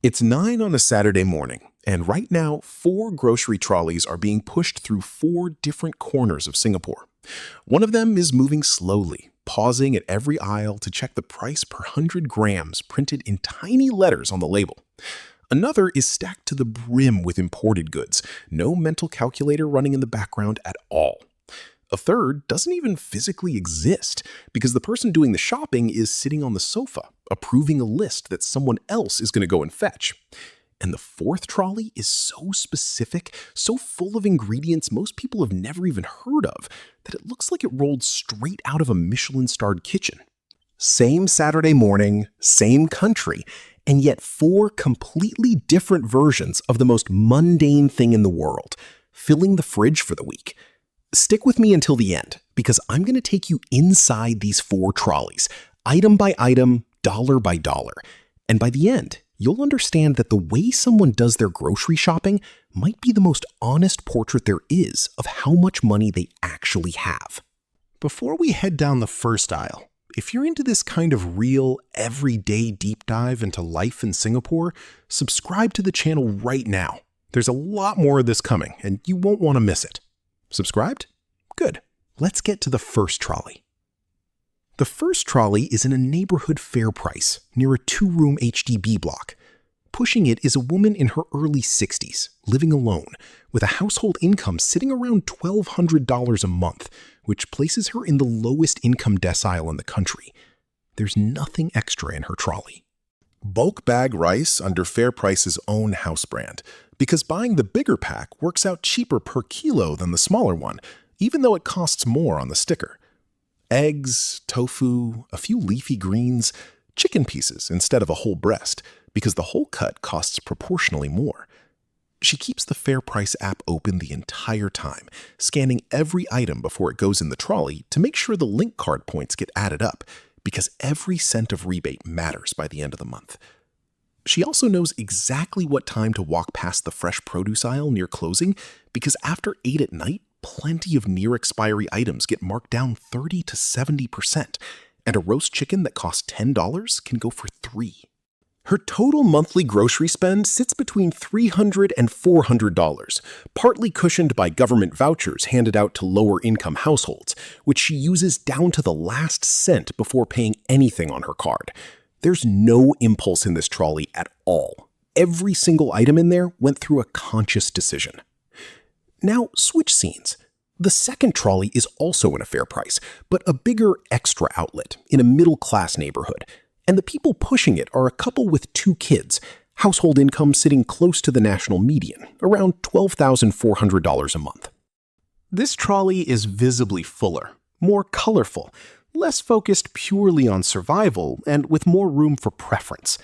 It's 9 on a Saturday morning, and right now, 4 grocery trolleys are being pushed through 4 different corners of Singapore. One of them is moving slowly, pausing at every aisle to check the price per 100 grams printed in tiny letters on the label. Another is stacked to the brim with imported goods, no mental calculator running in the background at all. A third doesn't even physically exist because the person doing the shopping is sitting on the sofa, approving a list that someone else is going to go and fetch. And the 4th trolley is so specific, so full of ingredients most people have never even heard of, that it looks like it rolled straight out of a Michelin-starred kitchen. Same Saturday morning, same country, and yet 4 completely different versions of the most mundane thing in the world, filling the fridge for the week. Stick with me until the end, because I'm going to take you inside these 4 trolleys, item by item, dollar by dollar. And by the end, you'll understand that the way someone does their grocery shopping might be the most honest portrait there is of how much money they actually have. Before we head down the first aisle, if you're into this kind of real, everyday deep dive into life in Singapore, subscribe to the channel right now. There's a lot more of this coming, and you won't want to miss it. Subscribed? Good. Let's get to the first trolley. The first trolley is in a neighborhood FairPrice near a 2-room HDB block. Pushing it is a woman in her early 60s, living alone, with a household income sitting around $1,200 a month, which places her in the lowest income decile in the country. There's nothing extra in her trolley. Bulk bag rice under FairPrice's own house brand, because buying the bigger pack works out cheaper per kilo than the smaller one, even though it costs more on the sticker. Eggs, tofu, a few leafy greens, chicken pieces instead of a whole breast, because the whole cut costs proportionally more. She keeps the FairPrice app open the entire time, scanning every item before it goes in the trolley to make sure the link card points get added up, because every cent of rebate matters by the end of the month. She also knows exactly what time to walk past the fresh produce aisle near closing, because after 8 at night, plenty of near-expiry items get marked down 30 to 70%, and a roast chicken that costs $10 can go for $3. Her total monthly grocery spend sits between $300 and $400, partly cushioned by government vouchers handed out to lower-income households, which she uses down to the last cent before paying anything on her card. There's no impulse in this trolley at all. Every single item in there went through a conscious decision. Now, switch scenes. The second trolley is also in a FairPrice, but a bigger extra outlet in a middle-class neighborhood. And the people pushing it are a couple with 2 kids, household income sitting close to the national median, around $12,400 a month. This trolley is visibly fuller, more colorful, less focused purely on survival, and with more room for preference.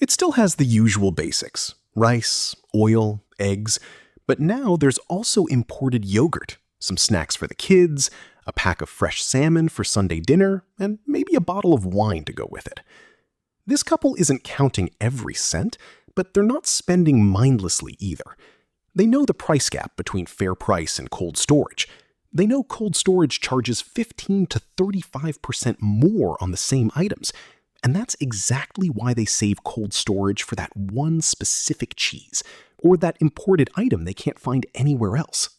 It still has the usual basics: rice, oil, eggs, but now there's also imported yogurt, some snacks for the kids, a pack of fresh salmon for Sunday dinner, and maybe a bottle of wine to go with it. This couple isn't counting every cent, but they're not spending mindlessly either. They know the price gap between FairPrice and Cold Storage. They know Cold Storage charges 15 to 35% more on the same items, and that's exactly why they save Cold Storage for that one specific cheese, or that imported item they can't find anywhere else.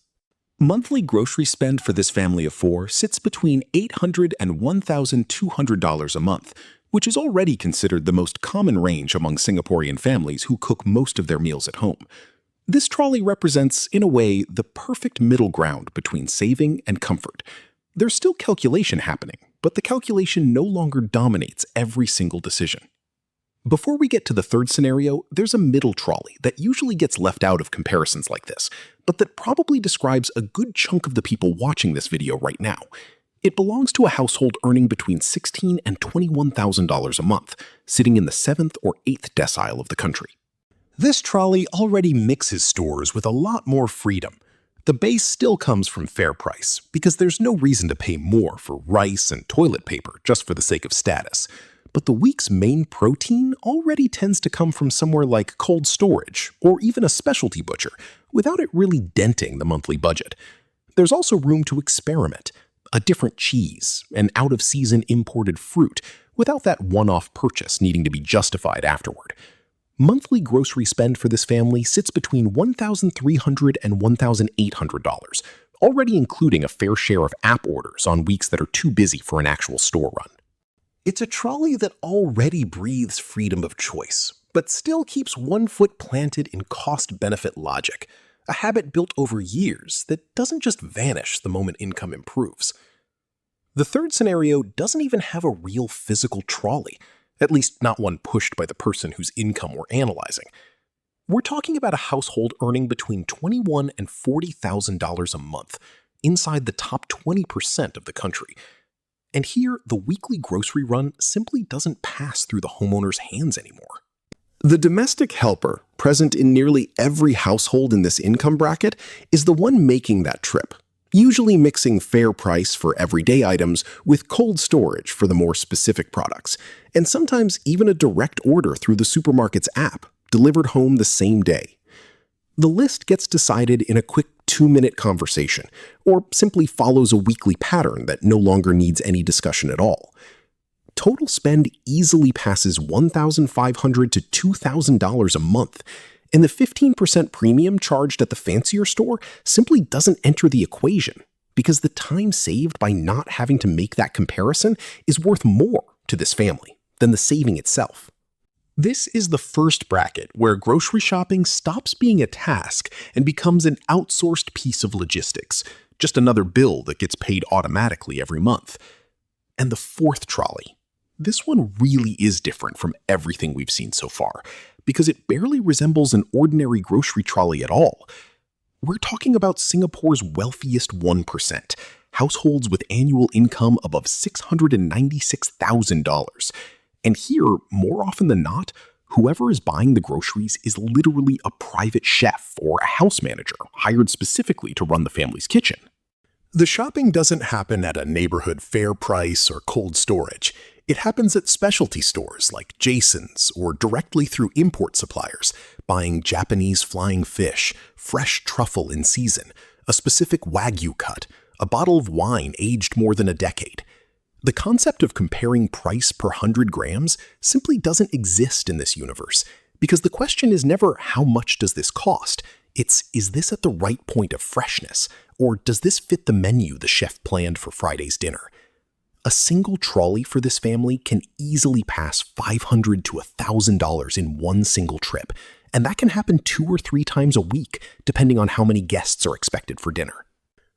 Monthly grocery spend for this family of 4 sits between $800 and $1,200 a month, which is already considered the most common range among Singaporean families who cook most of their meals at home. This trolley represents, in a way, the perfect middle ground between saving and comfort. There's still calculation happening, but the calculation no longer dominates every single decision. Before we get to the third scenario, there's a middle trolley that usually gets left out of comparisons like this, but that probably describes a good chunk of the people watching this video right now. It belongs to a household earning between $16,000 and $21,000 a month, sitting in the 7th or 8th decile of the country. This trolley already mixes stores with a lot more freedom. The base still comes from FairPrice, because there's no reason to pay more for rice and toilet paper just for the sake of status. But the week's main protein already tends to come from somewhere like Cold Storage, or even a specialty butcher, without it really denting the monthly budget. There's also room to experiment. A different cheese, an out-of-season imported fruit, without that one-off purchase needing to be justified afterward. Monthly grocery spend for this family sits between $1,300 and $1,800, already including a fair share of app orders on weeks that are too busy for an actual store run. It's a trolley that already breathes freedom of choice, but still keeps one foot planted in cost-benefit logic, a habit built over years that doesn't just vanish the moment income improves. The third scenario doesn't even have a real physical trolley, at least not one pushed by the person whose income we're analyzing. We're talking about a household earning between $21,000 and $40,000 a month, inside the top 20% of the country. And here, the weekly grocery run simply doesn't pass through the homeowner's hands anymore. The domestic helper, present in nearly every household in this income bracket, is the one making that trip, usually mixing fair price for everyday items with cold storage for the more specific products, and sometimes even a direct order through the supermarket's app, delivered home the same day. The list gets decided in a quick 2-minute conversation, or simply follows a weekly pattern that no longer needs any discussion at all. Total spend easily passes $1,500 to $2,000 a month, and the 15% premium charged at the fancier store simply doesn't enter the equation, because the time saved by not having to make that comparison is worth more to this family than the saving itself. This is the first bracket where grocery shopping stops being a task and becomes an outsourced piece of logistics, just another bill that gets paid automatically every month. And the fourth trolley. This one really is different from everything we've seen so far, because it barely resembles an ordinary grocery trolley at all. We're talking about Singapore's wealthiest 1%, households with annual income above $696,000. And here, more often than not, whoever is buying the groceries is literally a private chef or a house manager hired specifically to run the family's kitchen. The shopping doesn't happen at a neighborhood FairPrice or Cold Storage. It happens at specialty stores like Jason's or directly through import suppliers, buying Japanese flying fish, fresh truffle in season, a specific wagyu cut, a bottle of wine aged more than a decade. The concept of comparing price per 100 grams simply doesn't exist in this universe, because the question is never how much does this cost? It's, is this at the right point of freshness, or does this fit the menu the chef planned for Friday's dinner? A single trolley for this family can easily pass $500 to $1,000 in one single trip, and that can happen 2 or 3 times a week, depending on how many guests are expected for dinner.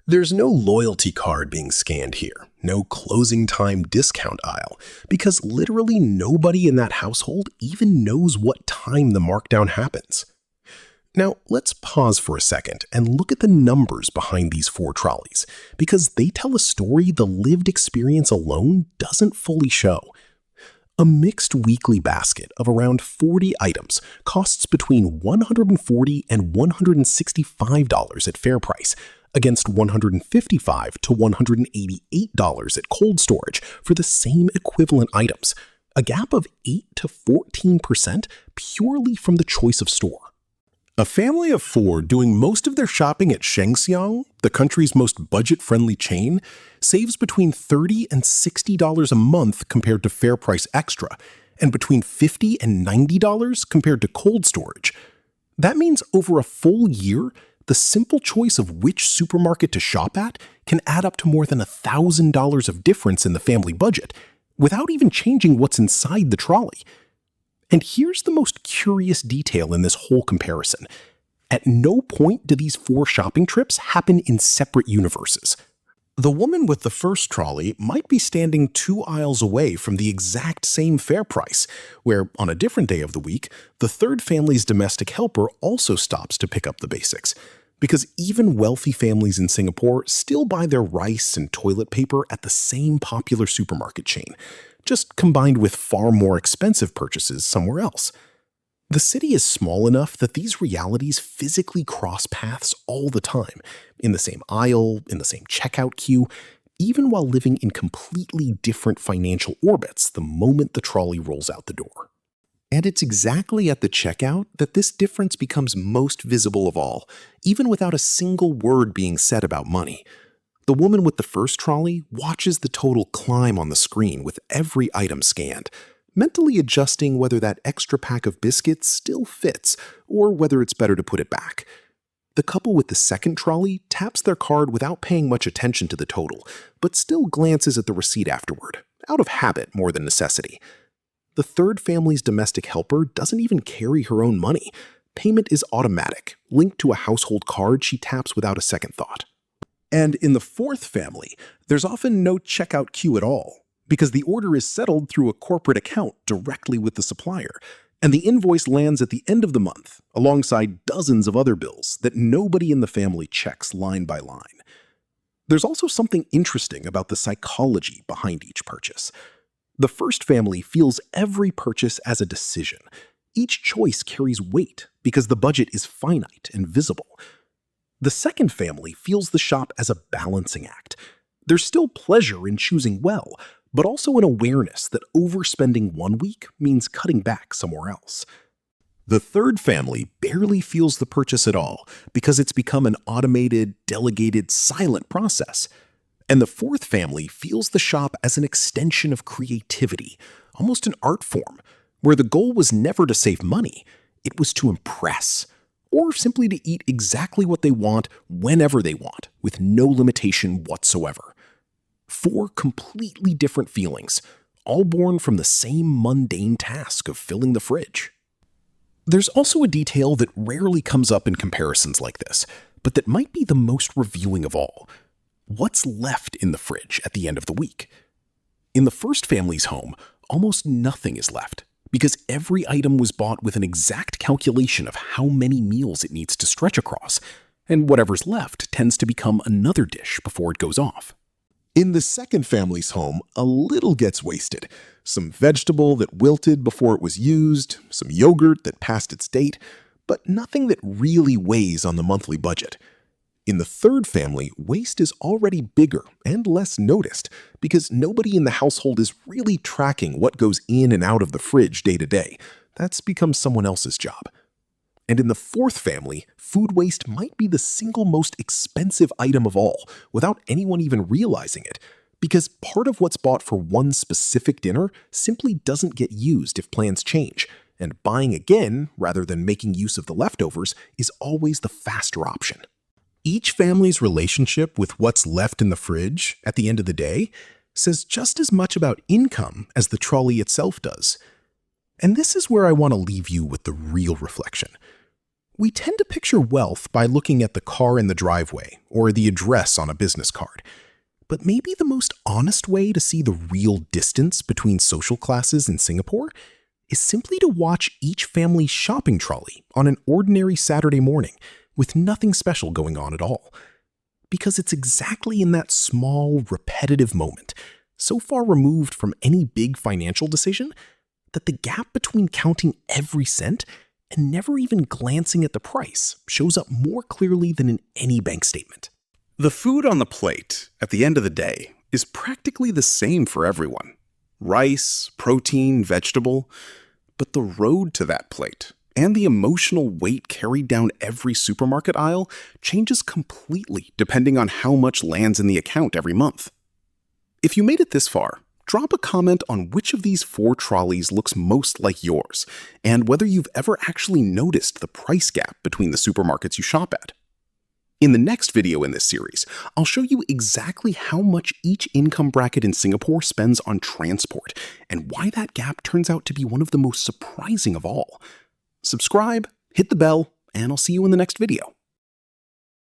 There's no loyalty card being scanned here, no closing time discount aisle, because literally nobody in that household even knows what time the markdown happens. Now, let's pause for a second and look at the numbers behind these 4 trolleys, because they tell a story the lived experience alone doesn't fully show. A mixed weekly basket of around 40 items costs between $140 and $165 at FairPrice, against $155 to $188 at cold storage for the same equivalent items, a gap of 8 to 14% purely from the choice of store. A family of 4 doing most of their shopping at Shengxiang, the country's most budget-friendly chain, saves between $30 and $60 a month compared to FairPrice Extra, and between $50 and $90 compared to cold storage. That means over a full year, the simple choice of which supermarket to shop at can add up to more than $1,000 of difference in the family budget, without even changing what's inside the trolley. And here's the most curious detail in this whole comparison. At no point do these 4 shopping trips happen in separate universes. The woman with the first trolley might be standing 2 aisles away from the exact same FairPrice, where, on a different day of the week, the third family's domestic helper also stops to pick up the basics. Because even wealthy families in Singapore still buy their rice and toilet paper at the same popular supermarket chain, just combined with far more expensive purchases somewhere else. The city is small enough that these realities physically cross paths all the time, in the same aisle, in the same checkout queue, even while living in completely different financial orbits the moment the trolley rolls out the door. And it's exactly at the checkout that this difference becomes most visible of all, even without a single word being said about money. The woman with the first trolley watches the total climb on the screen with every item scanned, mentally adjusting whether that extra pack of biscuits still fits or whether it's better to put it back. The couple with the second trolley taps their card without paying much attention to the total, but still glances at the receipt afterward, out of habit more than necessity. The third family's domestic helper doesn't even carry her own money. Payment is automatic, linked to a household card she taps without a second thought. And in the fourth family, there's often no checkout queue at all, because the order is settled through a corporate account directly with the supplier, and the invoice lands at the end of the month, alongside dozens of other bills that nobody in the family checks line by line. There's also something interesting about the psychology behind each purchase. The first family feels every purchase as a decision. Each choice carries weight because the budget is finite and visible. The second family feels the shop as a balancing act. There's still pleasure in choosing well, but also an awareness that overspending one week means cutting back somewhere else. The third family barely feels the purchase at all because it's become an automated, delegated, silent process. And the fourth family feels the shop as an extension of creativity, almost an art form, where the goal was never to save money, it was to impress, or simply to eat exactly what they want whenever they want, with no limitation whatsoever. 4 completely different feelings, all born from the same mundane task of filling the fridge. There's also a detail that rarely comes up in comparisons like this, but that might be the most revealing of all. What's left in the fridge at the end of the week? In the first family's home, almost nothing is left, because every item was bought with an exact calculation of how many meals it needs to stretch across, and whatever's left tends to become another dish before it goes off. In the second family's home, a little gets wasted. Some vegetable that wilted before it was used, some yogurt that passed its date, but nothing that really weighs on the monthly budget. In the third family, waste is already bigger and less noticed because nobody in the household is really tracking what goes in and out of the fridge day to day. That's become someone else's job. And in the fourth family, food waste might be the single most expensive item of all, without anyone even realizing it, because part of what's bought for one specific dinner simply doesn't get used if plans change, and buying again, rather than making use of the leftovers, is always the faster option. Each family's relationship with what's left in the fridge at the end of the day says just as much about income as the trolley itself does. And this is where I want to leave you with the real reflection. We tend to picture wealth by looking at the car in the driveway or the address on a business card. But maybe the most honest way to see the real distance between social classes in Singapore is simply to watch each family's shopping trolley on an ordinary Saturday morning with nothing special going on at all. Because it's exactly in that small, repetitive moment, so far removed from any big financial decision, that the gap between counting every cent and never even glancing at the price shows up more clearly than in any bank statement. The food on the plate, at the end of the day, is practically the same for everyone. Rice, protein, vegetable. But the road to that plate, and the emotional weight carried down every supermarket aisle, changes completely depending on how much lands in the account every month. If you made it this far, drop a comment on which of these 4 trolleys looks most like yours, and whether you've ever actually noticed the price gap between the supermarkets you shop at. In the next video in this series, I'll show you exactly how much each income bracket in Singapore spends on transport, and why that gap turns out to be one of the most surprising of all. Subscribe, hit the bell, and I'll see you in the next video.